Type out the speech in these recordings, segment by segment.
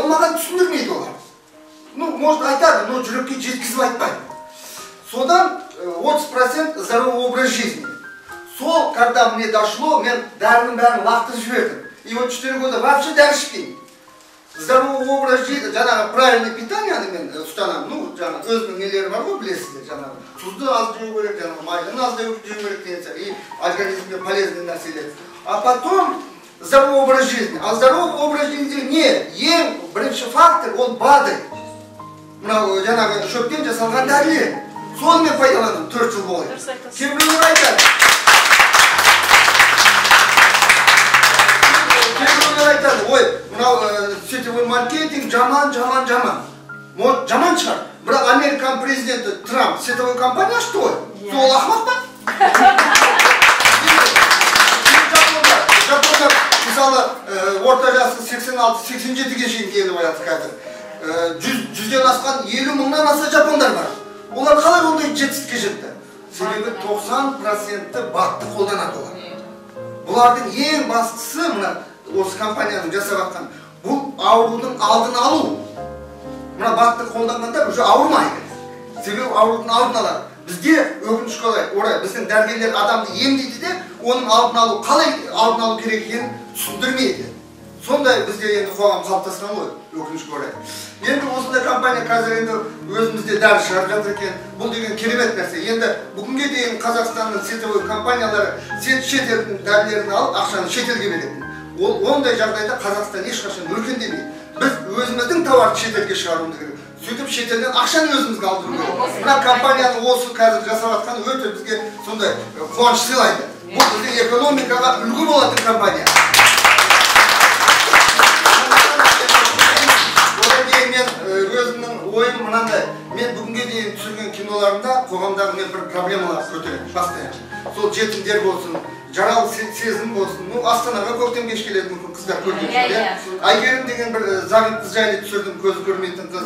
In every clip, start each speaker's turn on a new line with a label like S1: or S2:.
S1: Оны маған түсіндірмейді олар. Может айтады, но жүрекке жеткізіп айтпайды. Содан 30% здоровый образ жизни. Сол, когда мне дошло, мен дәрінің бәрін лақтырып жібердім. И вот 4 года вообще дәрі ішпеймін. Здоровый образ жизни, жаңағы правильный питание мен ұстанамын. Жаңағы өзінің нелері бар ғой, білесіздер, жаңағы тұзды аз жеу керек, жаңағы майын аз жеу керек деген и организмге полезный нәрселер. А потом здоровый образ жизни. А здоровый образ жизни не? Ең бірінші фактор ол БАДы. Мынау жаңағы шөптен жасалған дәрілер. Соны мен пайдаландым 4 жыл бойы. Кейбіреулер айтады. Ой, мынау сетевой маркетинг жаман. Может, жаман шығар. Бірақ Американ президенті Трамп сетевой компания что? Сол ақымақ па? Жапондар, мысалы, орта жасы 86-87-ге шейін келіп жатыр қазір. 100-ден асқан 50 мыңнан аса жапондар бар. Олар қалай ондай жетістікке жетті? Себебі 90% БАДты қолданады олар. Бұлардың ең бастысы мына осы компанияның жасап жатқан бұл аурудың алдын алу. Мына БАДты қолданғандар уже ауырмайды. Себебі аурудың алдын алады. Бізде өкінішке орай біздің дәрігерлер адамды емдейді де, оның алдын алу, қалай алдын алу керек екенін түсіндірмейді. Сондай бізде енді қоғам қалыптасқан ғой, өкінішке орай. Енді осындай компания қазір енді өзімізде дәрі шығарып жатыр екен. Бұл деген керемет нәрсе. Енді бүгінге дейін Қазақстанның сетевой компаниялары шетелдің дәрілерін алып, ақшаны шетелге беретін. Ондай жағдайда Қазақстан ешқашан өркендемейді. Біз өзіміздің тауарды шетелге шығаруымыз керек. Сөйтіп шетелден ақшаны өзімізге алдыру керек. Мына компанияның осы қазір жасап жатқан өте бізге сондай қуаныш сыйлайды. Бұл біздің экономикаға үлгі болатын компания. Одан кейін мен өзімнің ойым мынандай. Мен бүгінге дейін түсірген киноларымда қоғамдағы мен бір проблемалар көтеремін постоянно. Сол жетімдер болсын, жаралы сезім болсын. Астанаға көктем кеш келеді мүмкін қыздар көрген. Айгерім деген бір зағип қыз жайлы түсірдім, көзі көрмейтін қыз.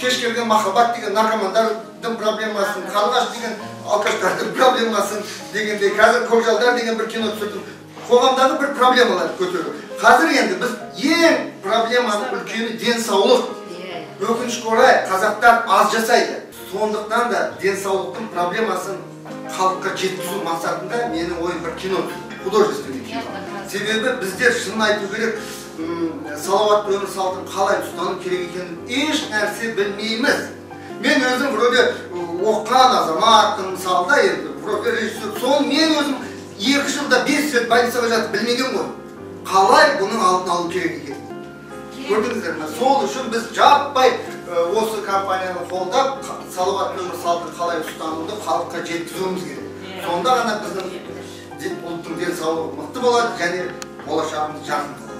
S1: Кеш келген махаббат деген наркомандардың проблемасын, қарлығаш деген алкаштардың проблемасын дегенде, қазір көкжалдар деген бір кино түсірдім. Қоғамдағы бір проблемалар көтеру. Қазір енді біз ең проблеманың үлкені денсаулық. Өкінішке орай қазақтар аз жасайды. Сондықтан да денсаулықтың проблемасын халыққа жеткізу мақсатында менің ойым бір кино, художественный кино. Себебі біздер шынын айту керек, салауатты өмір салтын қалай ұстану керек екенін еш нәрсе білмейміз. Мен өзім вроде оққан азаматтың мысалда енді вроде режиссер, соны мен өзім 2 жылда 5 рет больницаға жатып білмеген ғой. Қалай бұның алдын алу керек екен? Көрдіңіздер ме? Сол үшін біз жаппай осы компанияны қолдап, салауатты өмір салтын қалай ұстануды халыққа жеткізуіміз керек. Сонда ғана біздің ұлттың денсаулығы мықты болады және болашағымыз жарқын болады.